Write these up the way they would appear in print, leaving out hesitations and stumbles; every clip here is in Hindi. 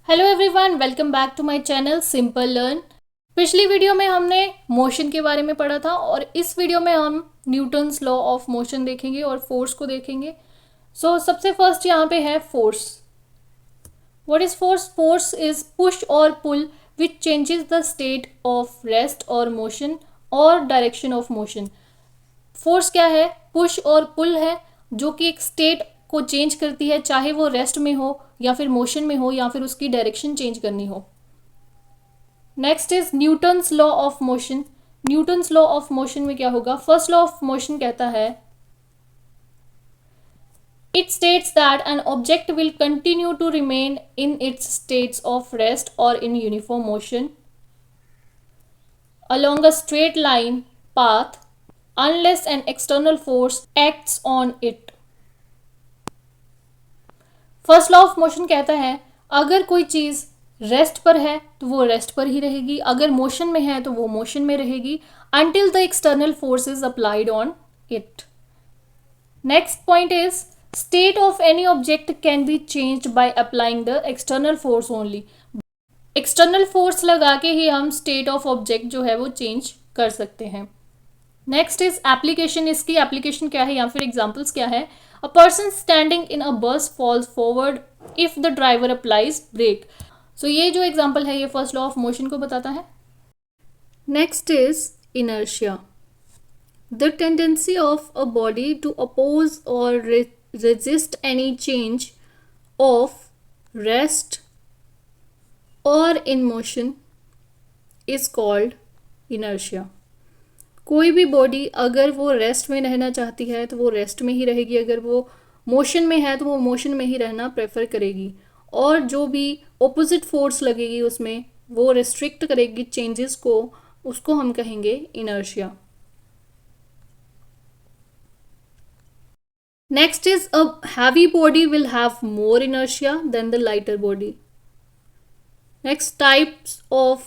Hello everyone, welcome back to my channel simple learn. पिछली वीडियो में हमने मोशन के बारे में पढ़ा था और इस वीडियो में हम न्यूटन्स लॉ ऑफ मोशन देखेंगे और फोर्स को देखेंगे। सबसे फर्स्ट यहाँ पे है force. What is force? Force is push और pull which changes the state of rest और मोशन और डायरेक्शन ऑफ मोशन। फोर्स क्या है? पुश और पुल है, जो कि एक स्टेट को चेंज करती है, चाहे वो रेस्ट में हो या फिर मोशन में हो या फिर उसकी डायरेक्शन चेंज करनी हो। Next is Newton's law of motion. Newton's law of motion में क्या होगा? फर्स्ट लॉ ऑफ मोशन कहता है it states that an object will continue to remain in its states of rest और in uniform motion along a straight line path unless an external force acts on it. First law of motion कहता है अगर कोई चीज रेस्ट पर है तो वो रेस्ट पर ही रहेगी, अगर मोशन में है तो वो मोशन में रहेगी until the external force is applied on it. Next point is state of any object can be changed by applying the external force only. External force लगा के ही हम स्टेट ऑफ ऑब्जेक्ट जो है वो चेंज कर सकते हैं। Next is application. इसकी एप्लीकेशन क्या है या फिर एग्जांपल्स क्या है? A person standing in a bus falls forward if the driver applies brake. ये जो एग्जांपल है ये फर्स्ट लॉ ऑफ मोशन को बताता है। Next is inertia. The tendency of a body to oppose और resist any change of rest और in motion is called inertia. कोई भी बॉडी अगर वो रेस्ट में रहना चाहती है तो वो रेस्ट में ही रहेगी, अगर वो मोशन में है तो वो मोशन में ही रहना प्रेफर करेगी, और जो भी ऑपोजिट फोर्स लगेगी उसमें वो रिस्ट्रिक्ट करेगी चेंजेस को, उसको हम कहेंगे inertia. Next is a heavy body will have more inertia than the lighter body. Next, types of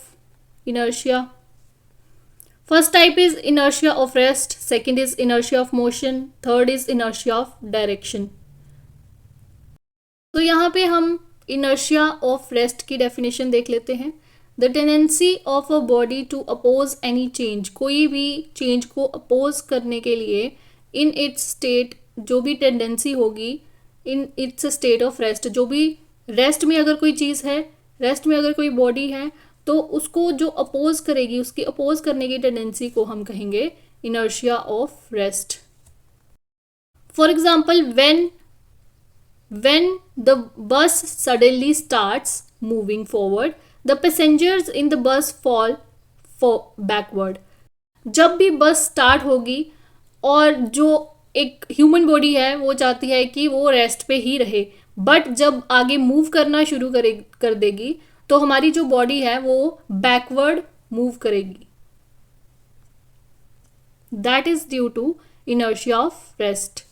inertia. First type is inertia of rest, second is inertia of motion, third is inertia of direction. तो यहाँ पे हम inertia of rest की definition देख लेते हैं। The tendency of a body to oppose any change, कोई भी change को oppose करने के लिए in its state, जो भी tendency होगी in its state of rest, जो भी rest में अगर कोई चीज़ है, रेस्ट में अगर कोई बॉडी है तो उसको जो अपोज करेगी, उसकी अपोज करने की टेंडेंसी को हम कहेंगे inertia of rest. For example when the bus suddenly starts moving forward, the passengers in the bus fall backward. जब भी बस स्टार्ट होगी और जो एक ह्यूमन बॉडी है वो चाहती है कि वो रेस्ट पे ही रहे, बट जब आगे मूव करना शुरू कर देगी तो हमारी जो बॉडी है वो बैकवर्ड मूव करेगी। That is due to inertia of rest.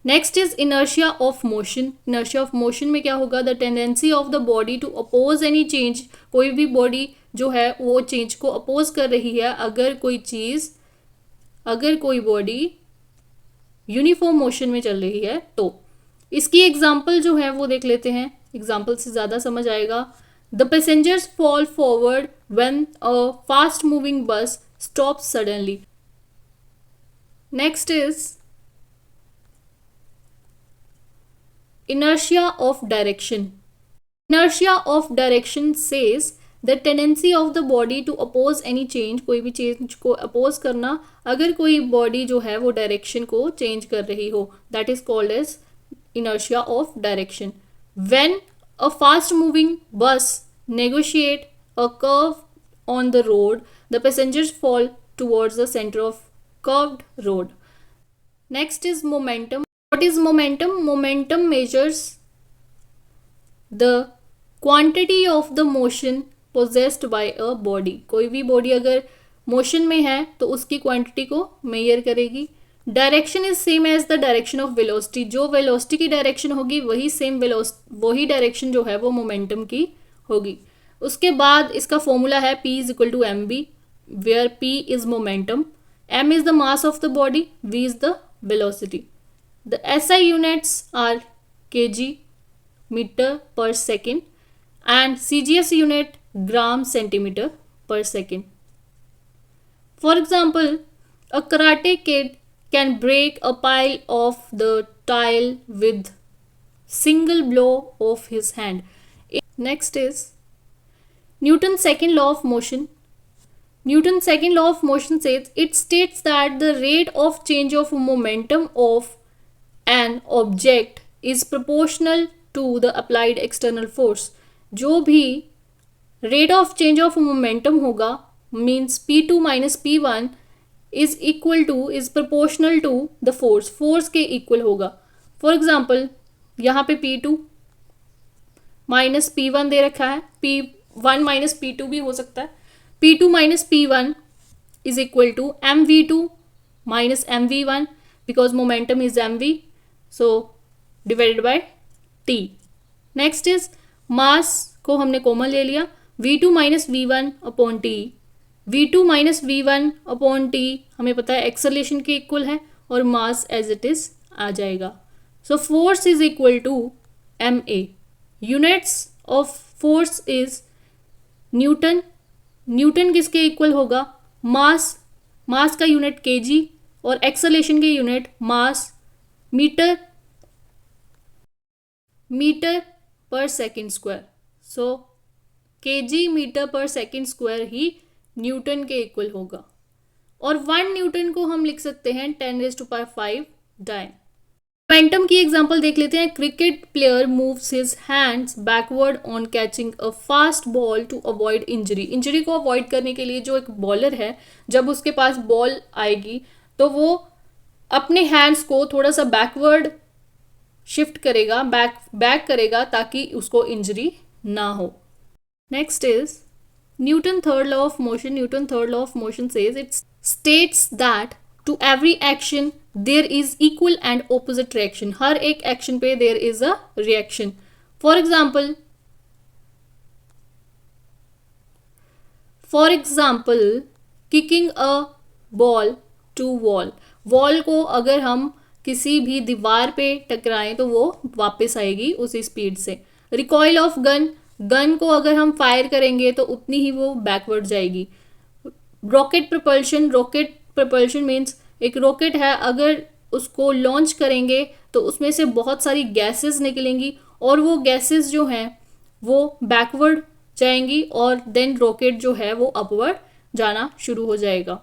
Next is inertia of motion. Inertia of motion में क्या होगा? The tendency of the body to oppose any change. कोई भी बॉडी जो है वो चेंज को अपोज कर रही है, अगर कोई बॉडी यूनिफॉर्म मोशन में चल रही है तो। इसकी एग्जाम्पल जो है वो देख लेते हैं, एग्जाम्पल से ज़्यादा समझ आएगा। The passengers fall forward when a fast moving bus stop suddenly. Next is inertia of direction. Inertia of direction says the tendency of the body to oppose any change, कोई भी चेंज को अपोज करना अगर कोई बॉडी जो है वो डायरेक्शन को चेंज कर रही हो, that is called as inertia of direction. When a fast moving bus negotiate a curve on the road, the passengers fall towards the center of curved road. Next is momentum. What is momentum? Momentum measures the quantity of the motion possessed by a body. कोई भी बॉडी अगर मोशन में है तो उसकी क्वांटिटी को मेजर करेगी। Direction is same as the direction of velocity. जो वेलोसिटी की डायरेक्शन होगी वही डायरेक्शन जो है वो मोमेंटम की होगी। उसके बाद इसका फॉर्मूला है P is equal to M V, where P is momentum, M is the mass of the body, V is the velocity. The SI units are kg meter per second and CGS unit gram centimeter per second. For example, a karate kid can break a pile of the tile with single blow of his hand. Next is Newton's second law of motion. Newton's second law of motion says it states that the rate of change of momentum of an object is proportional to the applied external force. जो भी rate of change of momentum होगा means P2 minus P1 is proportional to the force के equal होगा. For example, यहाँ पे P2 माइनस P1 दे रखा है, P1 माइनस P2 भी हो सकता है. P2 minus P1 is equal to mv2 minus mv1 because momentum is mv, so divided by t. Next is mass को हमने कॉमन ले लिया, v2 minus v1 upon t. v2 minus v1 upon t हमें पता है एक्सेलरेशन के इक्वल है और मास एज इट इज आ जाएगा. So force is equal to ma. Units of force is newton. Newton किसके इक्वल होगा? मास का यूनिट केजी और एक्सेलरेशन के unit mass metre per second square. So KG metre per second square ही न्यूटन के इक्वल होगा. और 1 न्यूटन को हम लिख सकते हैं 10⁵ डाइन. मोमेंटम की एग्जांपल देख लेते हैं. Cricket player moves his hands backward on catching a fast ball to avoid injury. Injury को अवॉइड करने के लिए जो एक बॉलर है, जब उसके पास बॉल आएगी तो वो अपने हैंड्स को थोड़ा सा बैकवर्ड शिफ्ट करेगा, बैक करेगा ताकि उसको इंजरी ना हो. Next is Newton's third law of motion. Newton's third law of motion says it states that to every action there is equal and opposite reaction. हर एक action पे there is a reaction. For example, kicking a ball to wall. Wall को अगर हम किसी भी दीवार पे टकराएं तो वो वापस आएगी उसी स्पीड से. Recoil of गन को अगर हम फायर करेंगे तो उतनी ही वो बैकवर्ड जाएगी. रॉकेट प्रपल्शन मीन्स एक रॉकेट है, अगर उसको लॉन्च करेंगे तो उसमें से बहुत सारी गैसेस निकलेंगी और वो गैसेस जो हैं वो बैकवर्ड जाएंगी और देन रॉकेट जो है वो अपवर्ड जाना शुरू हो जाएगा.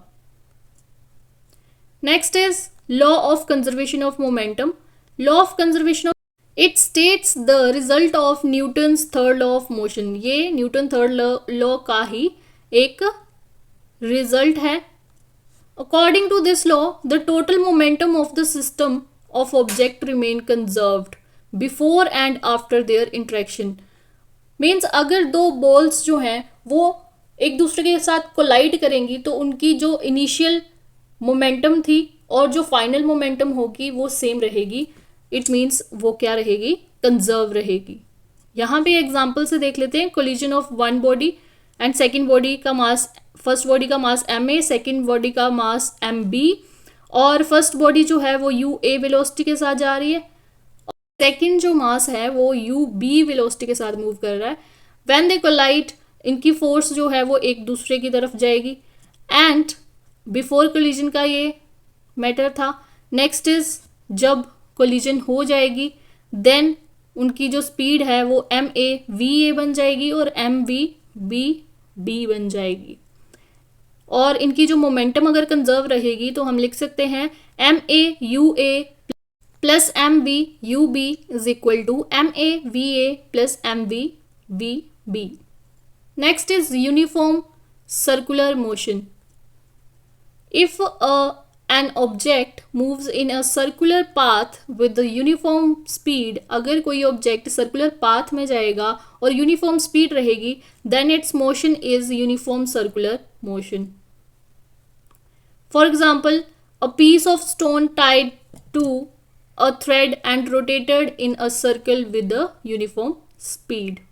Next is law of conservation of momentum. Law of conservation it states the result of Newton's third law of motion. ये न्यूटन थर्ड लॉ का ही एक रिजल्ट है. According to this law the total momentum of the system of object remain conserved before and after their interaction. Means अगर दो बॉल्स जो हैं वो एक दूसरे के साथ कोलाइड करेंगी तो उनकी जो इनिशियल मोमेंटम थी और जो फाइनल मोमेंटम होगी वो सेम रहेगी. इट मीन्स वो क्या रहेगी? कंजर्व रहेगी. यहाँ पे एग्जाम्पल से देख लेते हैं. Collision of one body and second body का मास, फर्स्ट बॉडी का मास ma, सेकेंड बॉडी का मास mb और फर्स्ट बॉडी जो है वो ua वेलोसिटी के साथ जा रही है और सेकेंड जो मास है वो ub वेलोसिटी के साथ मूव कर रहा है. व्हेन दे कोलाइड इनकी फोर्स जो है वो एक दूसरे की तरफ जाएगी. एंड बिफोर कोलिजन का ये मैटर था. नेक्स्ट इज जब कोलिजन हो जाएगी देन उनकी जो स्पीड है वो ma va बन जाएगी और mv b बन जाएगी. और इनकी जो मोमेंटम अगर कंजर्व रहेगी तो हम लिख सकते हैं ma ua plus mv ub is equal to ma va plus mv vb. Next is uniform circular motion. If an object moves in a circular path with the uniform speed, अगर कोई object circular path में जाएगा और uniform speed रहेगी then its motion is uniform circular motion. For example, a piece of stone tied to a thread and rotated in a circle with a uniform speed.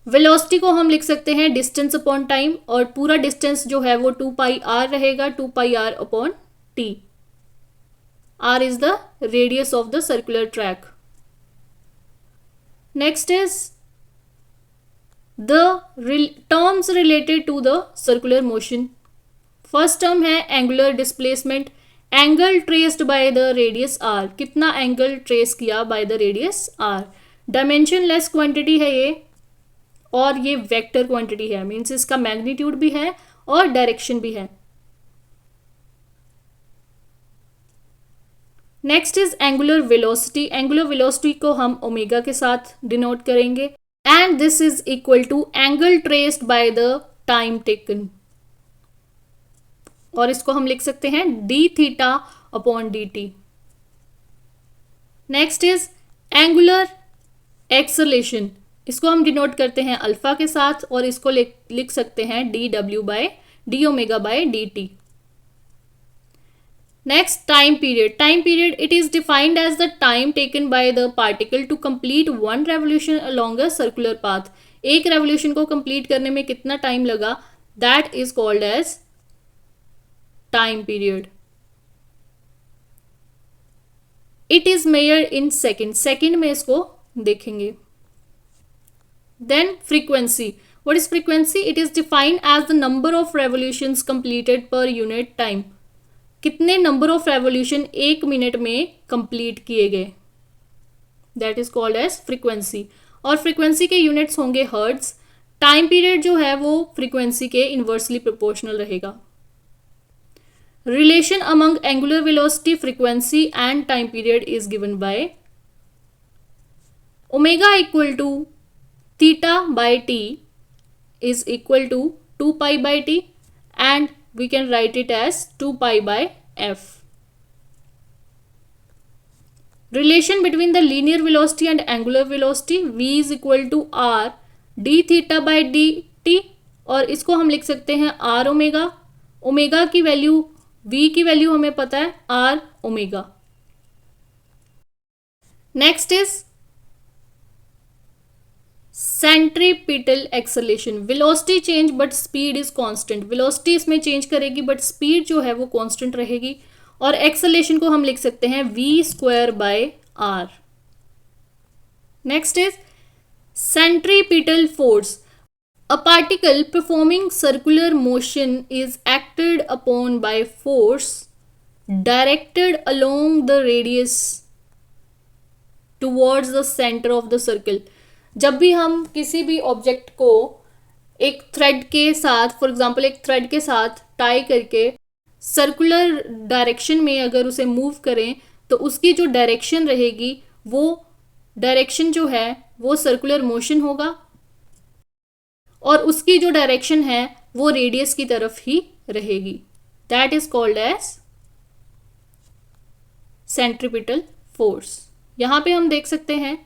Velocity को हम लिख सकते हैं डिस्टेंस अपॉन टाइम और पूरा डिस्टेंस जो है वो 2πr रहेगा, 2πr upon t. R is the radius of the circular track. Next is the terms related to the circular motion. First term है angular displacement, angle traced by the radius R, कितना एंगल ट्रेस किया by the radius R. Dimensionless quantity है ये, और ये वेक्टर क्वांटिटी है, मीन्स इसका मैग्नीट्यूड भी है और डायरेक्शन भी है. Next is angular velocity. Angular velocity को हम ओमेगा के साथ डिनोट करेंगे, and this is equal to angle traced by the time taken, और इसको हम लिख सकते हैं D theta upon D T. Next is angular acceleration, इसको हम डिनोट करते हैं अल्फा के साथ, और इसको लिख सकते हैं D W by D omega by D T. Next time period. Time period it is defined as the time taken by the particle to complete one revolution along a circular path. एक रेवोल्यूशन को कंप्लीट करने में कितना टाइम लगा, that is called as time period. It is measured in second, second में इसको देखेंगे. Then frequency. What is frequency? It is defined as the number of revolutions completed per unit time. कितने नंबर ऑफ रेवोल्यूशन एक मिनट में कंप्लीट किए गए, that is called as frequency. और फ्रीक्वेंसी के यूनिट्स होंगे हर्ट्ज. टाइम पीरियड जो है वो फ्रीक्वेंसी के इनवर्सली प्रोपोर्शनल रहेगा. Relation among angular velocity, frequency and time period is given by omega equal to theta by t is equal to 2 pi by t, and we can write it as 2 pi by f. Relation between the linear velocity and angular velocity, v is equal to r d theta by dt, और इसको हम लिख सकते हैं r ओमेगा. ओमेगा की वैल्यू, v की वैल्यू हमें पता है r omega. Next is centripetal acceleration. Velocity change but speed is constant. Velocity इसमें चेंज करेगी बट स्पीड जो है वो कांस्टेंट रहेगी, और एक्सेलरेशन को हम लिख सकते हैं v square by r. Next is centripetal force. A particle performing circular motion is acted upon by force directed along the radius towards the center of the circle. जब भी हम किसी भी ऑब्जेक्ट को एक थ्रेड के साथ, फॉर एग्जांपल एक थ्रेड के साथ टाई करके सर्कुलर डायरेक्शन में अगर उसे मूव करें, तो उसकी जो डायरेक्शन रहेगी वो डायरेक्शन जो है वो सर्कुलर मोशन होगा, और उसकी जो डायरेक्शन है वो रेडियस की तरफ ही रहेगी. That is called as centripetal force. यहाँ पे हम देख सकते हैं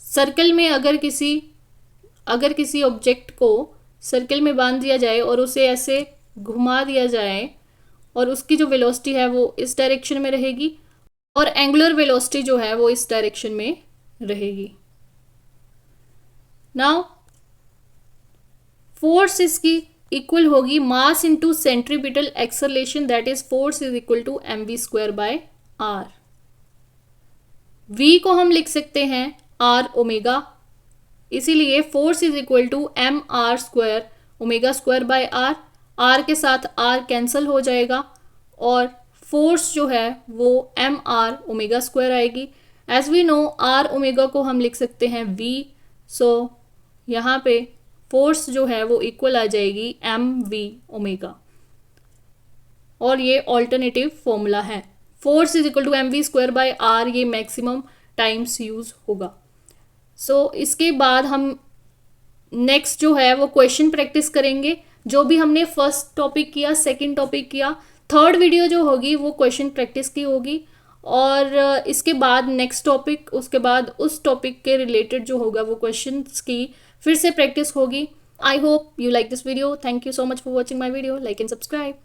सर्कल में अगर किसी ऑब्जेक्ट को सर्कल में बांध दिया जाए और उसे ऐसे घुमा दिया जाए, और उसकी जो वेलोसिटी है वो इस डायरेक्शन में रहेगी, और एंगुलर वेलोसिटी जो है वो इस डायरेक्शन में रहेगी. नाउ फोर्स इसकी इक्वल होगी mass into centripetal acceleration, that is force is equal to M V square by R. v को हम लिख सकते हैं r ओमेगा, इसीलिए force is equal to M R square omega square by R. r के साथ r कैंसिल हो जाएगा, और फोर्स जो है वो एम आर ओमेगा स्क्वायर आएगी. As we know r omega को हम लिख सकते हैं v, सो यहाँ पे फोर्स जो है वो इक्वल आ जाएगी एम वी ओमेगा, और ये ऑल्टरनेटिव फॉर्मूला है. Force is equal to M V square by R, ये मैक्सिमम टाइम्स यूज होगा. सो इसके बाद हम नेक्स्ट जो है वो क्वेश्चन प्रैक्टिस करेंगे. जो भी हमने फर्स्ट टॉपिक किया, सेकंड टॉपिक किया, थर्ड वीडियो जो होगी वो क्वेश्चन प्रैक्टिस की होगी, और इसके बाद नेक्स्ट टॉपिक, उसके बाद उस टॉपिक के रिलेटेड जो होगा वो क्वेश्चंस की फिर से प्रैक्टिस होगी. I hope you like this video. Thank you so much for watching my video. Like and subscribe.